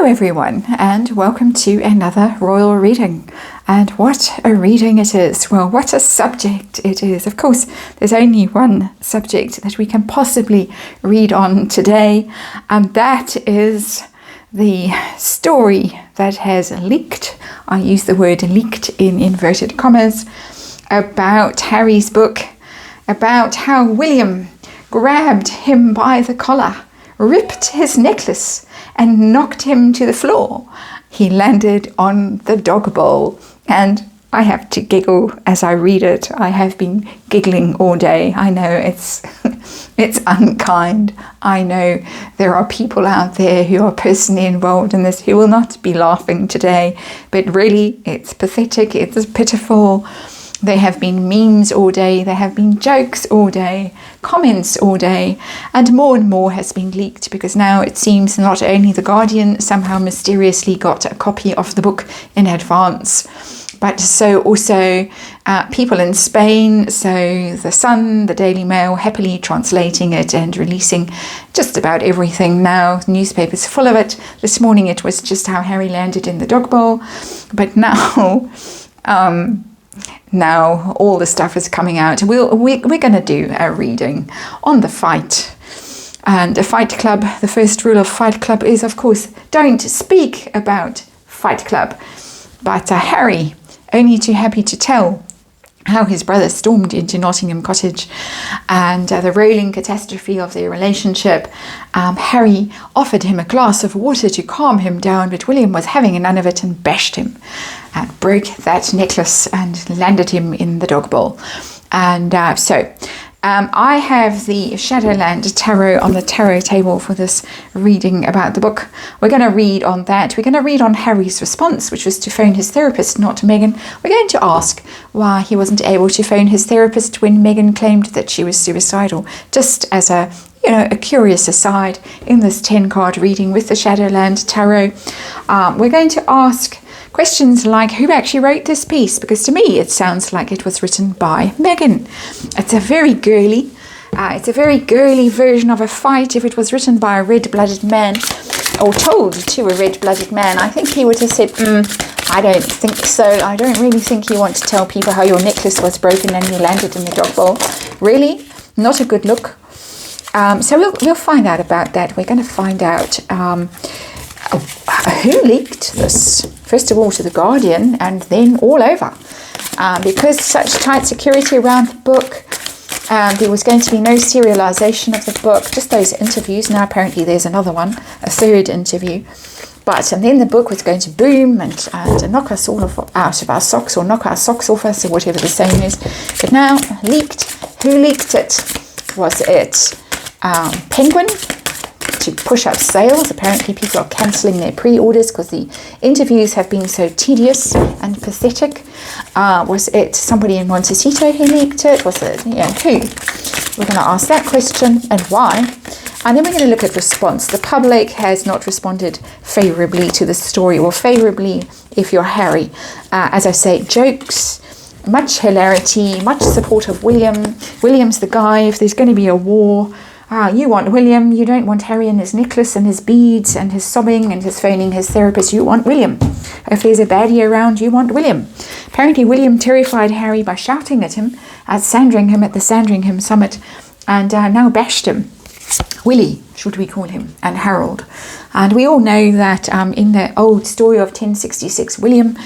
Hello everyone, and welcome to another royal reading. And what a reading it is. Well, what a subject it is. Of course, there's only one subject that we can possibly read on today, and that is the story that has leaked. I use the word leaked in inverted commas, about Harry's book, about how William grabbed him by the collar, ripped his necklace, and knocked him to the floor. He landed on the dog bowl, and I have to giggle as I read it. I have been giggling all day. I know it's unkind. I know there are people out there who are personally involved in this who will not be laughing today, but really it's pathetic, it's pitiful. There have been memes all day, there have been jokes all day, comments all day, and more has been leaked, because now it seems not only The Guardian somehow mysteriously got a copy of the book in advance, but so also people in Spain, so The Sun, the Daily Mail, happily translating it and releasing just about everything now. The newspaper's full of it. This morning it was just how Harry landed in the dog bowl, but now now all the stuff is coming out. We're going to do a reading on the fight. And a Fight Club, the first rule of Fight Club is, of course, don't speak about Fight Club. But Harry, only too happy to tell how his brother stormed into Nottingham Cottage and the rolling catastrophe of their relationship. Harry offered him a glass of water to calm him down, but William was having none of it and bashed him and broke that necklace and landed him in the dog bowl. And I have the Shadowland Tarot on the tarot table for this reading about the book. We're going to read on that. We're going to read on Harry's response, which was to phone his therapist, not Meghan. We're going to ask why he wasn't able to phone his therapist when Meghan claimed that she was suicidal, just as a curious aside in this 10-card reading with the Shadowland Tarot. We're going to ask questions like, who actually wrote this piece? Because to me, it sounds like it was written by Meghan. It's a very girly version of a fight. If it was written by a red-blooded man, or told to a red-blooded man, I think he would have said, I don't think so. I don't really think you want to tell people how your necklace was broken and you landed in the dog bowl. Really? Not a good look. So we'll find out about that. We're going to find out who leaked this, first of all to The Guardian and then all over, because such tight security around the book. There was going to be no serialization of the book, just those interviews. Now apparently there's another one, a third interview, and then the book was going to boom and knock us all out of our socks, or knock our socks off us, or whatever the saying is. But now leaked. Who leaked it? Was it Penguin, to push up sales? Apparently people are cancelling their pre-orders because the interviews have been so tedious and pathetic. Was it somebody in Montecito who leaked it? Was it, who? We're going to ask that question and why. And then we're going to look at response. The public has not responded favourably to the story, or favourably if you're Harry. As I say, jokes, much hilarity, much support of William. William's the guy. If there's going to be a war, you want William, you don't want Harry and his necklace and his beads and his sobbing and his phoning his therapist. You want William. If there's a baddie around, you want William. Apparently William terrified Harry by shouting at him at Sandringham, at the Sandringham summit, and now bashed him. Willie, should we call him, and Harold. And we all know that in the old story of 1066, William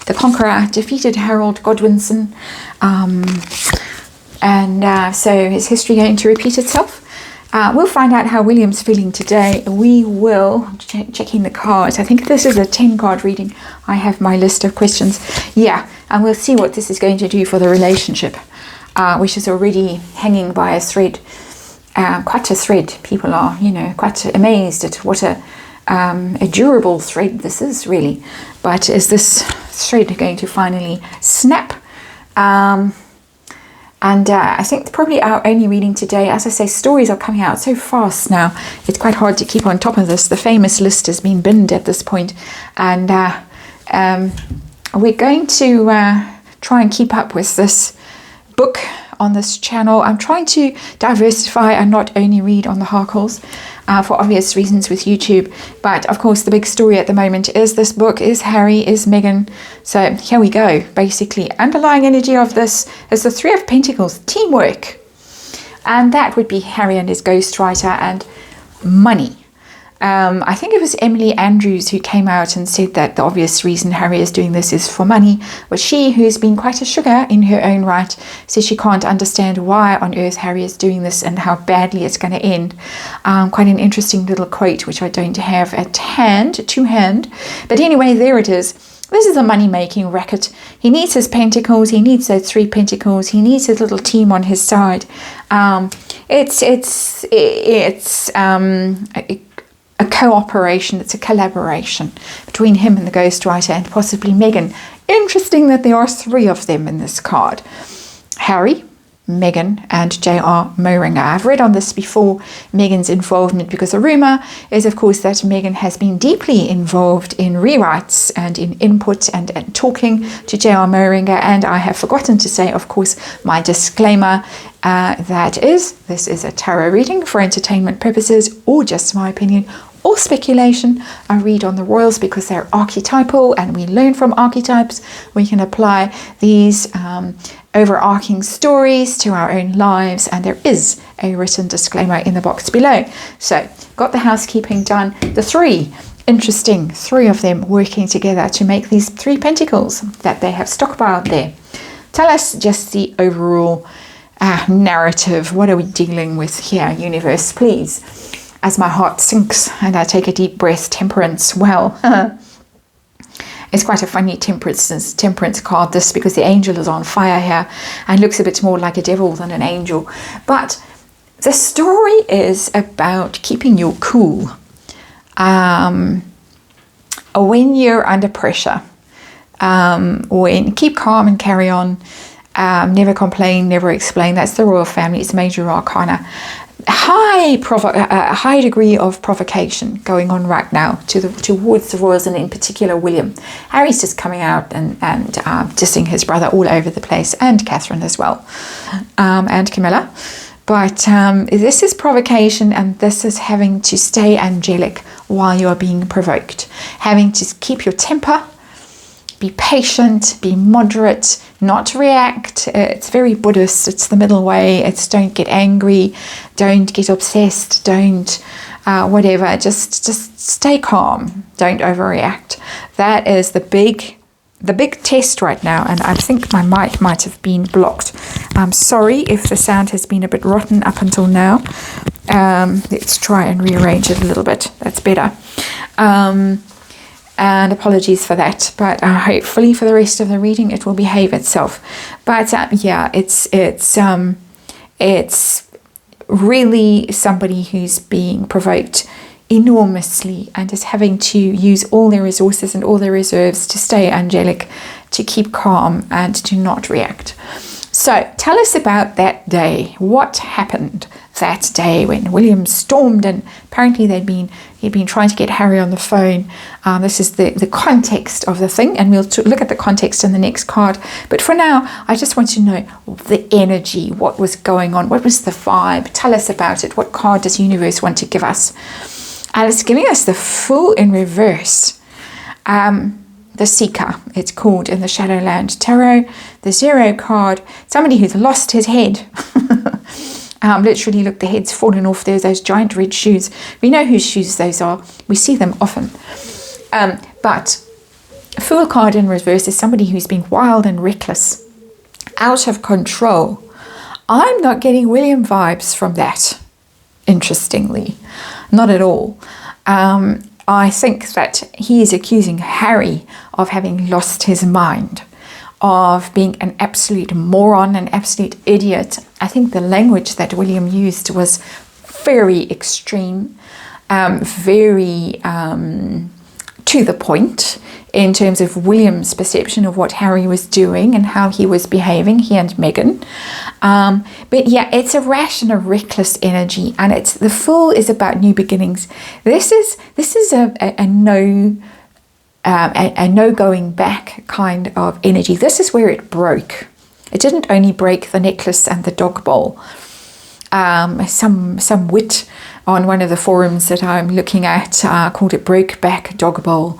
the Conqueror defeated Harold Godwinson. So is history going to repeat itself? We'll find out how William's feeling today. We will, checking the cards. I think this is a 10-card reading. I have my list of questions. Yeah, and we'll see what this is going to do for the relationship, which is already hanging by a thread. Quite a thread. People are, quite amazed at what a durable thread this is, really. But is this thread going to finally snap? And I think probably our only reading today, as I say, stories are coming out so fast now. It's quite hard to keep on top of this. The famous list has been binned at this point. And we're going to try and keep up with this book on this channel. I'm trying to diversify and not only read on the Harkles for obvious reasons with YouTube. But of course, the big story at the moment is this book, is Harry, is Meghan. So here we go. Basically, underlying energy of this is the Three of Pentacles, teamwork. And that would be Harry and his ghostwriter, and money. I think it was Emily Andrews who came out and said that the obvious reason Harry is doing this is for money. But she, who's been quite a sugar in her own right, says she can't understand why on earth Harry is doing this and how badly it's going to end. Quite an interesting little quote, which I don't have at hand, to hand. But anyway, there it is. This is a money-making racket. He needs his pentacles. He needs those 3 pentacles. He needs his little team on his side. It's a cooperation. It's a collaboration between him and the ghostwriter and possibly Meghan. Interesting that there are 3 of them in this card. Harry, Meghan and J.R. Moehringer. I've read on this before, Meghan's involvement, because the rumor is, of course, that Meghan has been deeply involved in rewrites and in input and talking to J.R. Moehringer. And I have forgotten to say, of course, my disclaimer, this is a tarot reading for entertainment purposes or just my opinion or speculation. I read on the royals because they're archetypal and we learn from archetypes. We can apply these overarching stories to our own lives, and there is a written disclaimer in the box below. So, got the housekeeping done. The 3, interesting, 3 of them working together to make these 3 pentacles that they have stockpiled there. Tell us just the overall narrative. What are we dealing with here, universe, please? As my heart sinks and I take a deep breath. Temperance, well, it's quite a funny temperance card, this, because the angel is on fire here and looks a bit more like a devil than an angel. But the story is about keeping your cool when you're under pressure. Keep calm and carry on. Never complain, never explain. That's the royal family. It's major arcana. High degree of provocation going on right now towards the royals, and in particular William. Harry's just coming out and dissing his brother all over the place, and Catherine as well, and Camilla. But this is provocation, and this is having to stay angelic while you are being provoked, having to keep your temper, be patient, be moderate, not react. It's very Buddhist. It's the middle way. It's don't get angry, don't get obsessed, don't whatever. Just stay calm. Don't overreact. That is the big test right now. And I think my mic might have been blocked. I'm sorry if the sound has been a bit rotten up until now. Let's try and rearrange it a little bit. That's better. And apologies for that, but hopefully for the rest of the reading it will behave itself. But yeah, it's really somebody who's being provoked enormously and is having to use all their resources and all their reserves to stay angelic, to keep calm and to not react. So tell us about that day. What happened that day when William stormed, and apparently he'd been trying to get Harry on the phone. This is the context of the thing, and we'll look at the context in the next card. But for now, I just want to know the energy, what was going on, what was the vibe. Tell us about it. What card does universe want to give us? And it's giving us the Fool in reverse. The Seeker, it's called in the Shadowland Tarot. The 0 card, somebody who's lost his head. Literally, look, the head's fallen off. There's those giant red shoes. We know whose shoes those are. We see them often. But Fool card in reverse is somebody who's been wild and reckless, out of control. I'm not getting William vibes from that, interestingly. Not at all. I think that he is accusing Harry of having lost his mind, of being an absolute moron, an absolute idiot. I think the language that William used was very extreme, very to the point in terms of William's perception of what Harry was doing and how he was behaving, he and Meghan. But yeah, it's a rash and a reckless energy, and the Fool is about new beginnings. This is a no going back kind of energy. This is where it broke. It didn't only break the necklace and the dog bowl. Some wit on one of the forums that I'm looking at called it broke back dog bowl.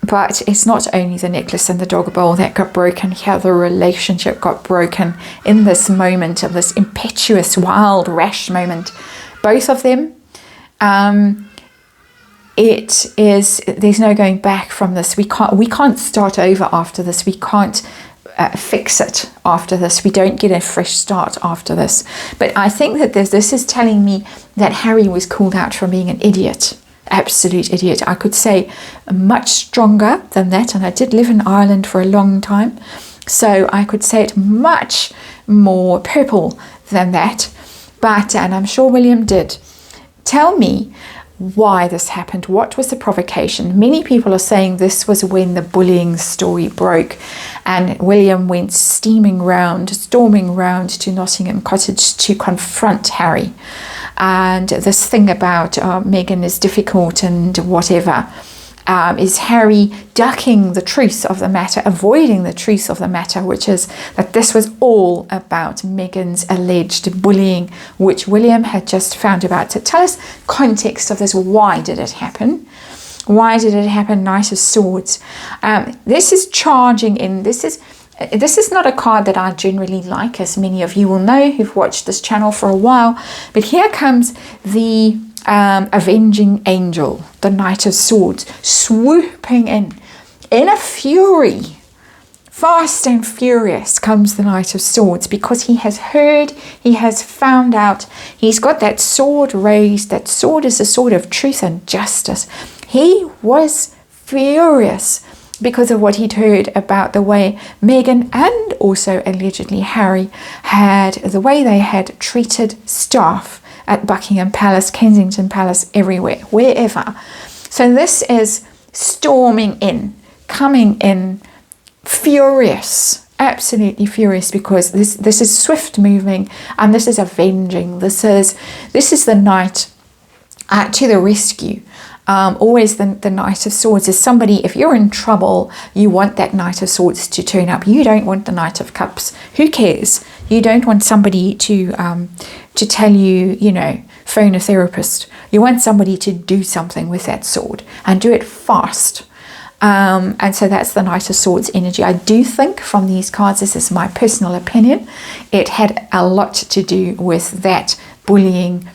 But it's not only the necklace and the dog bowl that got broken here. The relationship got broken in this moment of this impetuous, wild, rash moment. Both of them. There's no going back from this. We can't start over after this. We can't fix it after this. We don't get a fresh start after this. But I think that this is telling me that Harry was called out for being an idiot. Absolute idiot. I could say much stronger than that, and I did live in Ireland for a long time, so I could say it much more purple than that. And I'm sure William did. Tell me why this happened. What was the provocation? Many people are saying this was when the bullying story broke and William went storming round to Nottingham Cottage to confront Harry. And this thing about Meghan is difficult and whatever, is Harry ducking the truth of the matter, avoiding the truth of the matter, which is that this was all about Meghan's alleged bullying, which William had just found about. So tell us context of this. Why did it happen? Why did it happen? Knight of Swords. This is charging in. This is not a card that I generally like, as many of you will know who've watched this channel for a while. But here comes the avenging angel, the Knight of Swords, swooping in a fury. Fast and furious comes the Knight of Swords, because he has heard, he has found out, he's got that sword raised. That sword is a sword of truth and justice. He was furious because of what he'd heard about the way Meghan and also allegedly Harry the way they had treated staff at Buckingham Palace, Kensington Palace, everywhere, wherever. So this is storming in, coming in, furious, absolutely furious, because this is swift moving and this is avenging. This is the knight to the rescue. Always the Knight of Swords is somebody, if you're in trouble, you want that Knight of Swords to turn up. You don't want the Knight of Cups. Who cares? You don't want somebody to tell you, phone a therapist. You want somebody to do something with that sword and do it fast. And so that's the Knight of Swords energy. I do think from these cards, this is my personal opinion, it had a lot to do with that bullying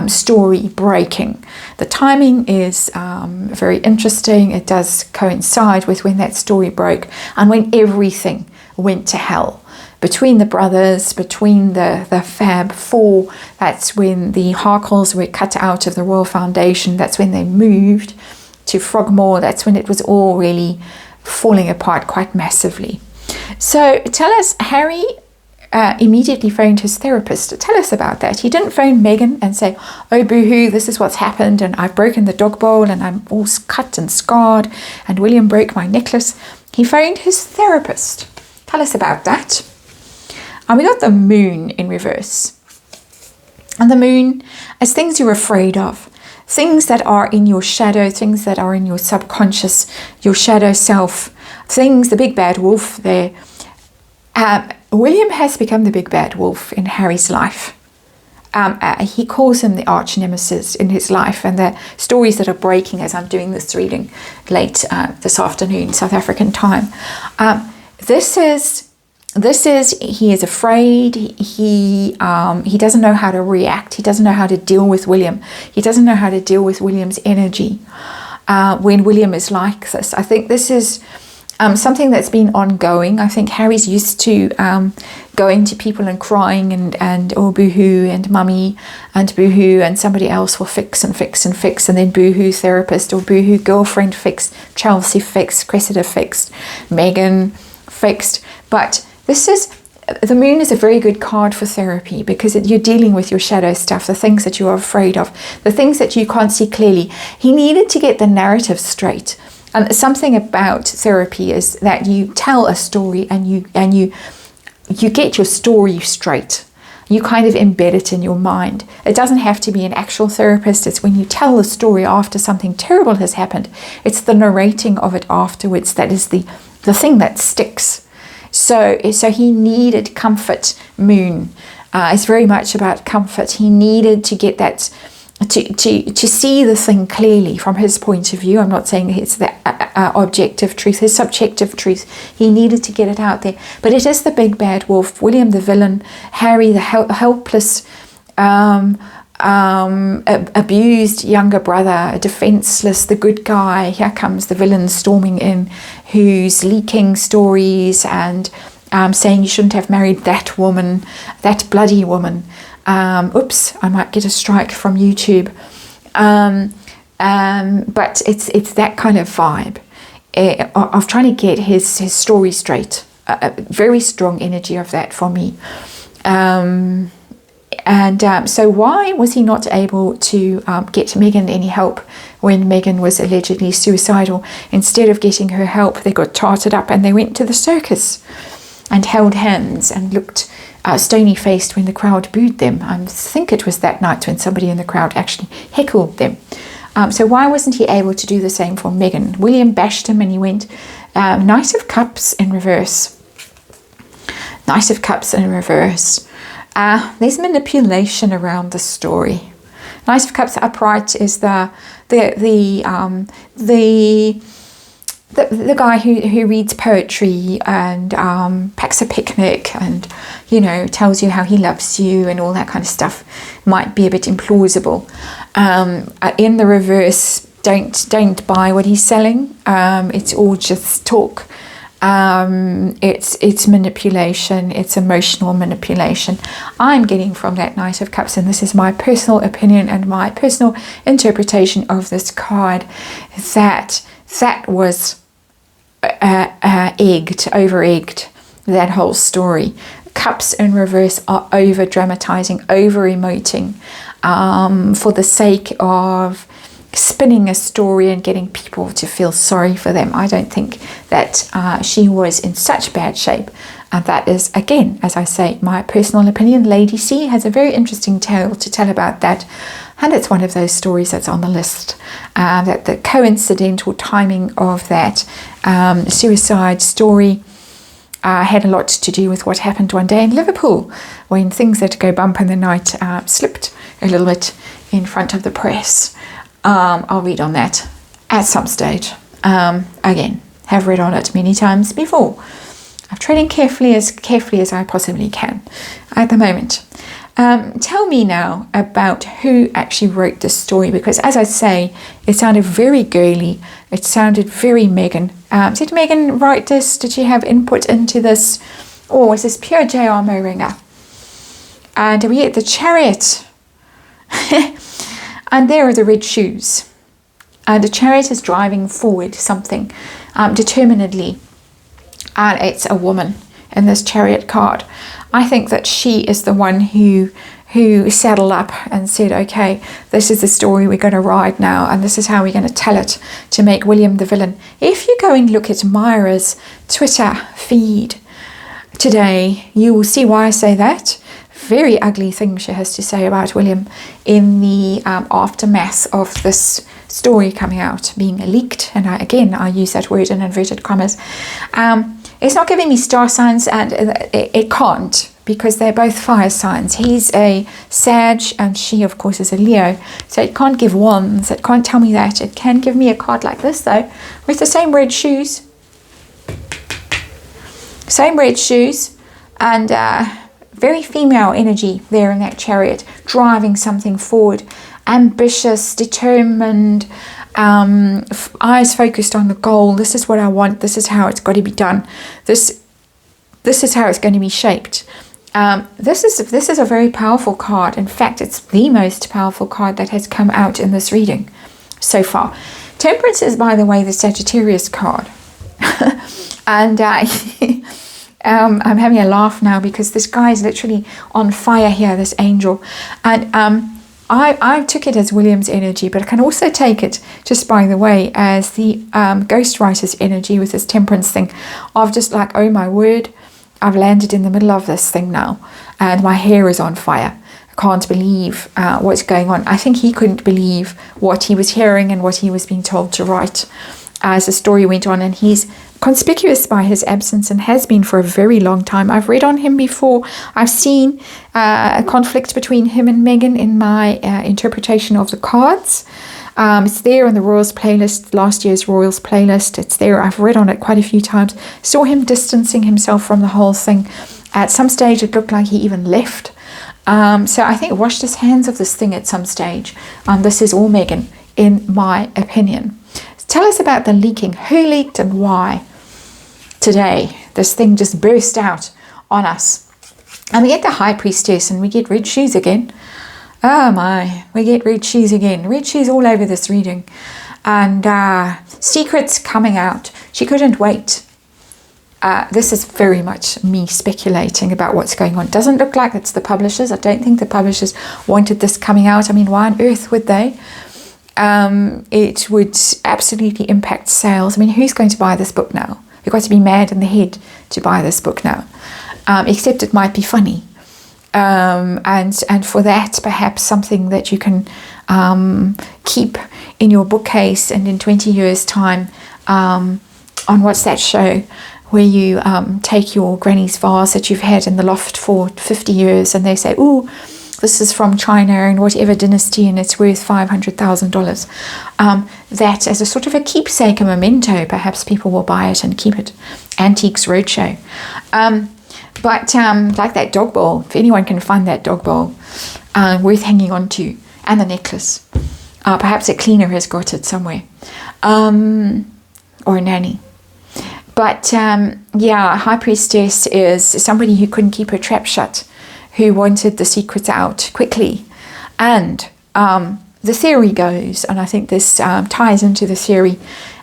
story breaking. The timing is very interesting. It does coincide with when that story broke and when everything went to hell. Between the brothers, between the Fab Four, that's when the Harkles were cut out of the Royal Foundation. That's when they moved to Frogmore. That's when it was all really falling apart quite massively. So tell us, Harry immediately phoned his therapist. Tell us about that. He didn't phone Meghan and say, oh boo-hoo, this is what's happened and I've broken the dog bowl and I'm all cut and scarred and William broke my necklace. He phoned his therapist. Tell us about that. And we got the moon in reverse. And the moon is things you're afraid of, things that are in your shadow, things that are in your subconscious, your shadow self, things, the big bad wolf there. William has become the big bad wolf in Harry's life. He calls him the arch nemesis in his life, and the stories that are breaking as I'm doing this reading late this afternoon, South African time. He is afraid. He doesn't know how to react. He doesn't know how to deal with William. He doesn't know how to deal with William's energy when William is like this. I think this is something that's been ongoing. I think Harry's used to going to people and crying and oh boohoo and mummy and boohoo, and somebody else will fix and then boohoo therapist or boohoo girlfriend fixed, Chelsea fixed, Cressida fixed, Meghan fixed. But the moon is a very good card for therapy, because you're dealing with your shadow stuff, the things that you are afraid of, the things that you can't see clearly. He needed to get the narrative straight. And something about therapy is that you tell a story and you get your story straight. You kind of embed it in your mind. It doesn't have to be an actual therapist. It's when you tell the story after something terrible has happened. It's the narrating of it afterwards that is the thing that sticks. So he needed comfort. Moon is very much about comfort. He needed to get that, to see the thing clearly from his point of view. I'm not saying it's the objective truth, his subjective truth. He needed to get it out there. But it is the big bad wolf, William the villain, Harry the helpless, abused younger brother, defenseless, the good guy. Here comes the villain storming in, who's leaking stories and saying you shouldn't have married that woman, that bloody woman. Oops, I might get a strike from YouTube. But it's that kind of vibe of trying to get his story straight. Very strong energy of that for me. So why was he not able to get Megan any help when Megan was allegedly suicidal? Instead of getting her help, they got tarted up and they went to the circus and held hands and looked stony-faced when the crowd booed them. I think it was that night when somebody in the crowd actually heckled them. So why wasn't he able to do the same for Megan? William bashed him and he went Knight of Cups in reverse. Knight of Cups in reverse. There's manipulation around the story. Knight of Cups upright is the guy who reads poetry and packs a picnic and, tells you how he loves you and all that kind of stuff. Might be a bit implausible. In the reverse, don't buy what he's selling. It's all just talk. It's manipulation. It's emotional manipulation. I'm getting from that Knight of Cups, and this is my personal opinion and my personal interpretation of this card, that was over-egged, that whole story. Cups in reverse are over-dramatizing, over-emoting, for the sake of spinning a story and getting people to feel sorry for them. I don't think that she was in such bad shape. And that is, again, as I say, my personal opinion. Lady C has a very interesting tale to tell about that. And it's one of those stories that's on the list. That the coincidental timing of that suicide story had a lot to do with what happened one day in Liverpool, when things that go bump in the night slipped a little bit in front of the press. I'll read on that at some stage. Again, have read on it many times before. I'm treading carefully as I possibly can at the moment. Tell me now about who actually wrote this story, because as I say, it sounded very girly. It sounded very Megan. Did Megan write this? Did she have input into this? Or was this pure J.R. Moeringer? And we get the Chariot. And there are the red shoes. And the Chariot is driving forward something determinedly. And it's a woman in this Chariot card. I think that she is the one who saddled up and said, okay, this is the story we're going to ride now, and this is how we're going to tell it to make William the villain. If you go and look at Myra's Twitter feed today, you will see why I say that. Very ugly thing she has to say about William in the aftermath of this story coming out, being leaked. And I use that word in inverted commas. It's not giving me star signs, and it can't, because they're both fire signs. He's a Sag and she, of course, is a Leo. So it can't give wands. It can't tell me that. It can give me a card like this, though, with the same red shoes. Same red shoes. And very female energy there in that Chariot, driving something forward. Ambitious, determined, eyes focused on the goal. This is what I want. This is how it's got to be done. This is how it's going to be shaped. This is a very powerful card. In fact, it's the most powerful card that has come out in this reading so far. Temperance is, by the way, the Sagittarius card. And I'm having a laugh now because this guy is literally on fire here, this angel. And I took it as William's energy, but I can also take it, just by the way, as the ghostwriter's energy with this temperance thing of just like, oh my word, I've landed in the middle of this thing now and my hair is on fire. I can't believe what's going on. I think he couldn't believe what he was hearing and what he was being told to write. as the story went on, and he's conspicuous by his absence and has been for a very long time. I've read on him before. I've seen a conflict between him and Meghan in my interpretation of the cards. It's there in the Royals playlist, last year's Royals playlist. It's there. I've read on it quite a few times. Saw him distancing himself from the whole thing. At some stage, it looked like he even left. So I think washed his hands of this thing at some stage. This is all Meghan, in my opinion. Tell us about the leaking. Who leaked and why? Today, this thing just burst out on us. And we get the High Priestess and we get red shoes again. Oh my, we get red shoes again. Red shoes all over this reading. And secrets coming out. She couldn't wait. This is very much me speculating about what's going on. Doesn't look like it's the publishers. I don't think the publishers wanted this coming out. I mean, why on earth would they? It would absolutely impact sales. I mean, who's going to buy this book now? You've got to be mad in the head to buy this book now. Except it might be funny. And for that, perhaps something that you can keep in your bookcase, and in 20 years' time, on what's that show, where you take your granny's vase that you've had in the loft for 50 years and they say, ooh, this is from China and whatever dynasty and it's worth $500,000. That as a sort of a keepsake, a memento, perhaps people will buy it and keep it. Antiques Roadshow. But like that dog bowl, if anyone can find that dog bowl, worth hanging on to, and the necklace. Perhaps a cleaner has got it somewhere. Or a nanny. But yeah, High Priestess is somebody who couldn't keep her trap shut, who wanted the secrets out quickly. And the theory goes, and I think this ties into the theory,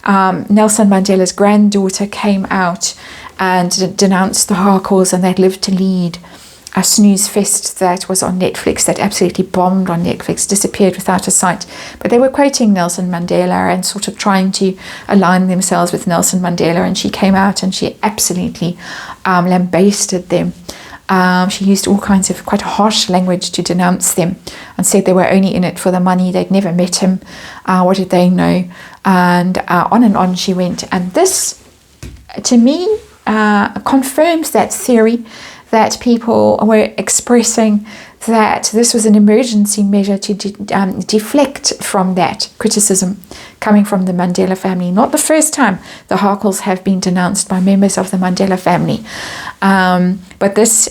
Nelson Mandela's granddaughter came out and denounced the Harkles, and they'd lived to lead a snooze fest that was on Netflix, that absolutely bombed on Netflix, disappeared without a sight. But they were quoting Nelson Mandela and sort of trying to align themselves with Nelson Mandela, and she came out and she absolutely lambasted them. She used all kinds of quite harsh language to denounce them and said they were only in it for the money. They'd never met him. What did they know? And on she went. And this, to me, confirms that theory that people were expressing, that this was an emergency measure to deflect from that criticism coming from the Mandela family. Not the first time the Harkles have been denounced by members of the Mandela family. But this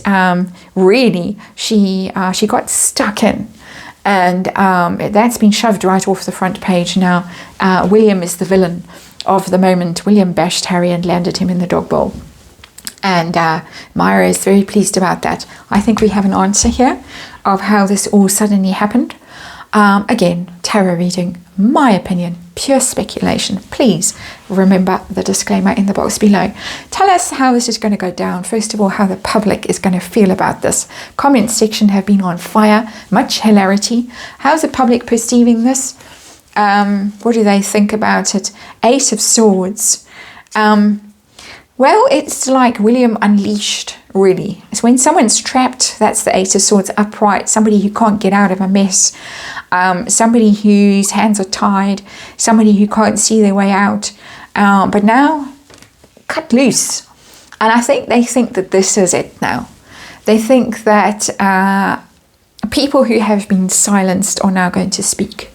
really, she got stuck in. And that's been shoved right off the front page now. William is the villain of the moment. William bashed Harry and landed him in the dog bowl. And Myra is very pleased about that. I think we have an answer here of how this all suddenly happened. Again, tarot reading, my opinion, pure speculation. Please remember the disclaimer in the box below. Tell us how this is going to go down. First of all, how the public is going to feel about this. Comments section have been on fire. Much hilarity. How's the public perceiving this? What do they think about it? Ace of Swords. Well, it's like William unleashed, really. It's when someone's trapped, that's the Ace of Swords upright, somebody who can't get out of a mess, somebody whose hands are tied, somebody who can't see their way out. But now, cut loose. And I think they think that this is it now. They think that people who have been silenced are now going to speak.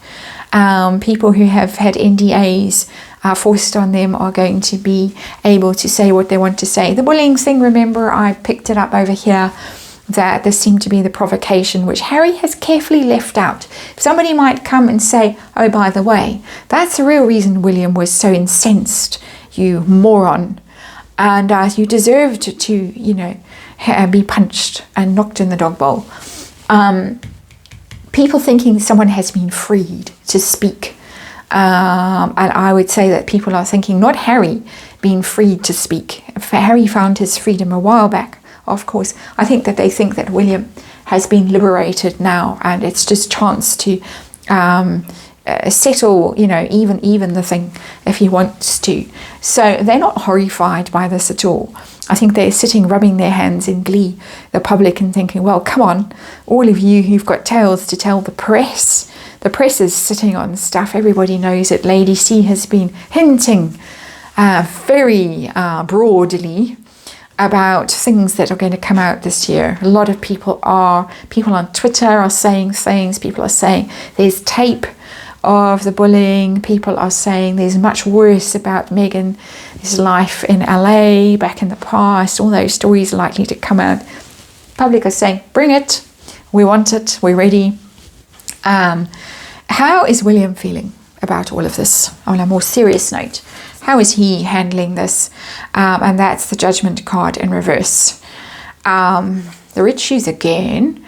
People who have had NDAs forced on them are going to be able to say what they want to say. The bullying thing, remember, I picked it up over here, that this seemed to be the provocation, which Harry has carefully left out. Somebody might come and say, oh, by the way, that's the real reason William was so incensed, you moron. And you deserved to, you know, be punched and knocked in the dog bowl. People thinking someone has been freed to speak. And I would say that people are thinking not Harry being freed to speak. Harry found his freedom a while back, of course. I think that they think that William has been liberated now, and it's just chance to settle, you know, even the thing if he wants to. So they're not horrified by this at all. I think they're sitting rubbing their hands in glee, the public, and thinking, well, come on, all of you who've got tales to tell the press, the press is sitting on stuff. Everybody knows it. Lady C has been hinting very broadly about things that are going to come out this year. A lot of people on Twitter are saying things. People are saying there's tape of the bullying. People are saying there's much worse about Meghan's life in LA back in the past. All those stories are likely to come out. Public are saying, bring it, we want it, we're ready. How is William feeling about all of this? On a more serious note, how is he handling this? And that's the Judgment card in reverse. The red shoes again.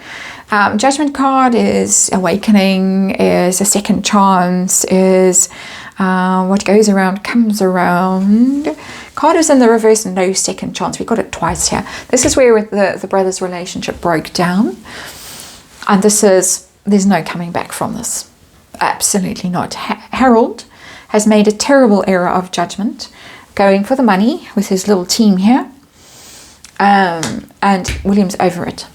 Judgment card is awakening, is a second chance, is what goes around comes around. Card is in the reverse, no second chance. We got it twice here. This is where the brothers' relationship broke down. And there's no coming back from this. Absolutely not. Harold has made a terrible error of judgment, going for the money with his little team here. And William's over it.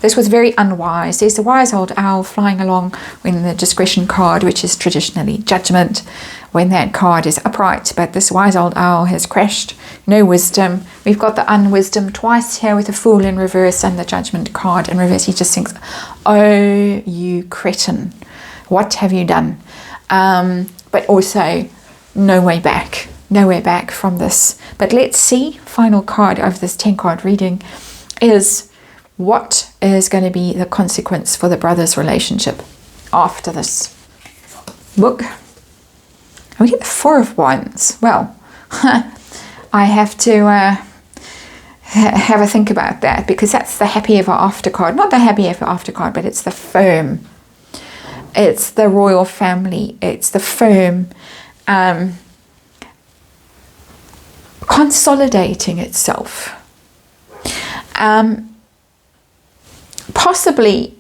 This was very unwise. There's the wise old owl flying along when the discretion card, which is traditionally judgment, when that card is upright, but this wise old owl has crashed. No wisdom. We've got the unwisdom twice here with the fool in reverse and the judgment card in reverse. He just thinks, oh, you cretin, what have you done? But also no way back. Nowhere back from this. But let's see, final card of this 10 card reading is what is going to be the consequence for the brothers' relationship after this book. We get the Four of Wands. Well, I have to have a think about that, because that's the happy ever after card. Not the happy ever after card, but it's the firm. It's the royal family. It's the firm consolidating itself. Possibly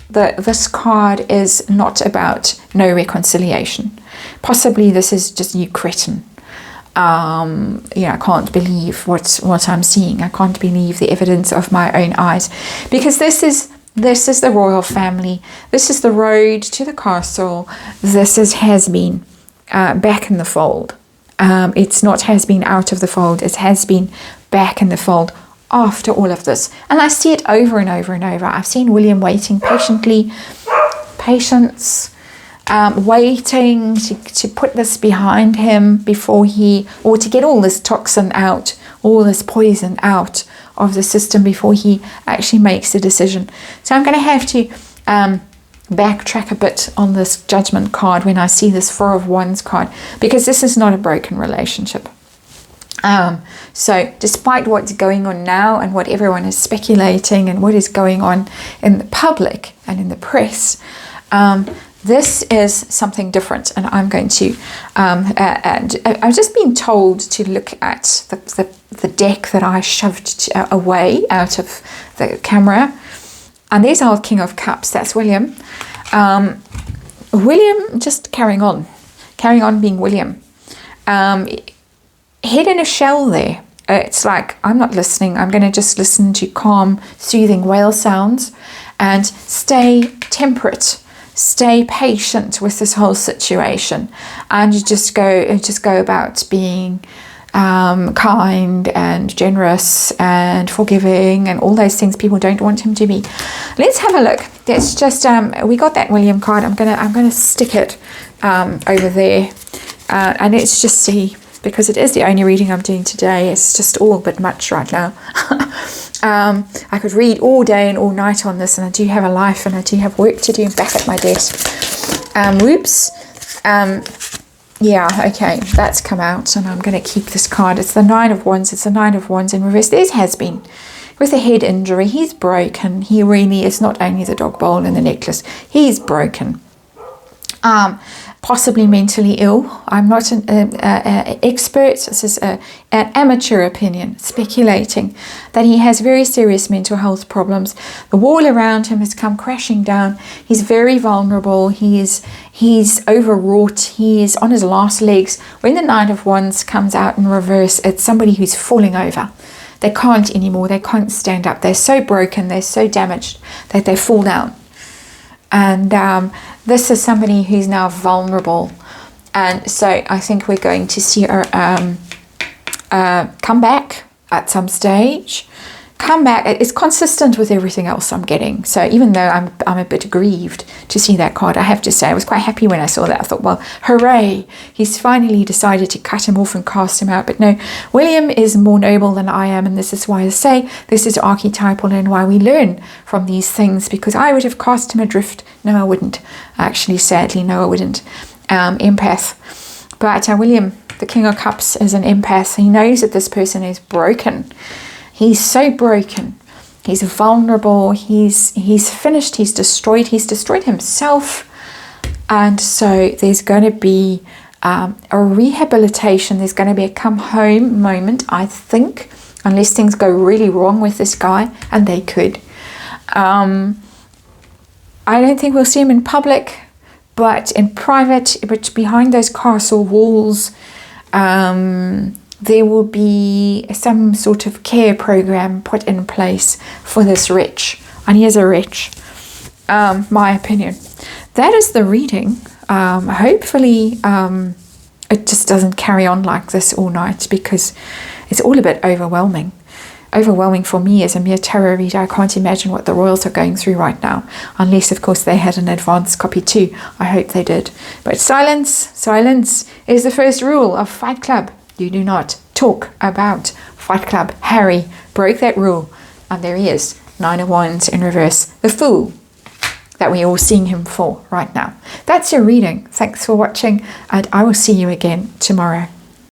this card is not about no reconciliation. Possibly this is just you cretin. I can't believe what I'm seeing. I can't believe the evidence of my own eyes, because this is the royal family. This is the road to the castle. This has been back in the fold. It's not has been out of the fold. It has been back in the fold after all of this. And I see it over and over and over. I've seen William waiting patiently. Patience. Waiting to put this behind him or to get all this toxin out, all this poison out of the system before he actually makes a decision. So I'm going to have to backtrack a bit on this judgment card when I see this Four of Wands card, because this is not a broken relationship. So despite what's going on now and what everyone is speculating and what is going on in the public and in the press, this is something different, and I'm going to, and I've just been told to look at the deck that I shoved away out of the camera, and there's our King of Cups. That's William. William just carrying on being William. Head in a shell there. It's like, I'm not listening. I'm going to just listen to calm, soothing whale sounds and stay temperate. Stay patient with this whole situation, and you just go about being kind and generous and forgiving and all those things people don't want him to be. Let's have a look. That's just we got that William card. I'm gonna stick it over there, and let's just see, because it is the only reading I'm doing today. It's just all but much right now. I could read all day and all night on this, and I do have a life and I do have work to do back at my desk. Whoops. Yeah, okay, that's come out, and I'm going to keep this card. It's the Nine of Wands. It's the Nine of Wands in reverse. There has been, with a head injury, he's broken. He really is not only the dog bowl and the necklace. He's broken. Possibly mentally ill. I'm not an expert. This is an amateur opinion, speculating that he has very serious mental health problems. The wall around him has come crashing down. He's very vulnerable. He's overwrought. He is on his last legs. When the Nine of Wands comes out in reverse, it's somebody who's falling over. They can't anymore. They can't stand up. They're so broken. They're so damaged that they fall down. And This is somebody who's now vulnerable. And so I think we're going to see her come back at some stage. Come back. It's consistent with everything else I'm getting. So even though I'm a bit grieved to see that card, I have to say I was quite happy when I saw that. I thought, well, hooray, he's finally decided to cut him off and cast him out. But no, William is more noble than I am, and this is why I say this is archetypal and why we learn from these things, because I would have cast him adrift. No, I wouldn't. Actually, sadly, no, I wouldn't. Empath. But William, the King of Cups, is an empath. He knows that this person is broken. He's so broken. He's vulnerable. He's finished. He's destroyed himself. And so there's going to be a rehabilitation. There's going to be a come home moment, I think, unless things go really wrong with this guy, and they could. I don't think we'll see him in public, but in private, but behind those castle walls, there will be some sort of care program put in place for this wretch. And he is a wretch, my opinion. That is the reading. Hopefully it just doesn't carry on like this all night, because it's all a bit overwhelming. Overwhelming for me as a mere tarot reader. I can't imagine what the royals are going through right now, unless of course they had an advanced copy too. I hope they did. But silence is the first rule of Fight Club. You do not talk about Fight Club. Harry broke that rule, and there he is, 9 of Wands in reverse, the fool that we're all seeing him for right now. That's your reading. Thanks for watching, and I will see you again tomorrow.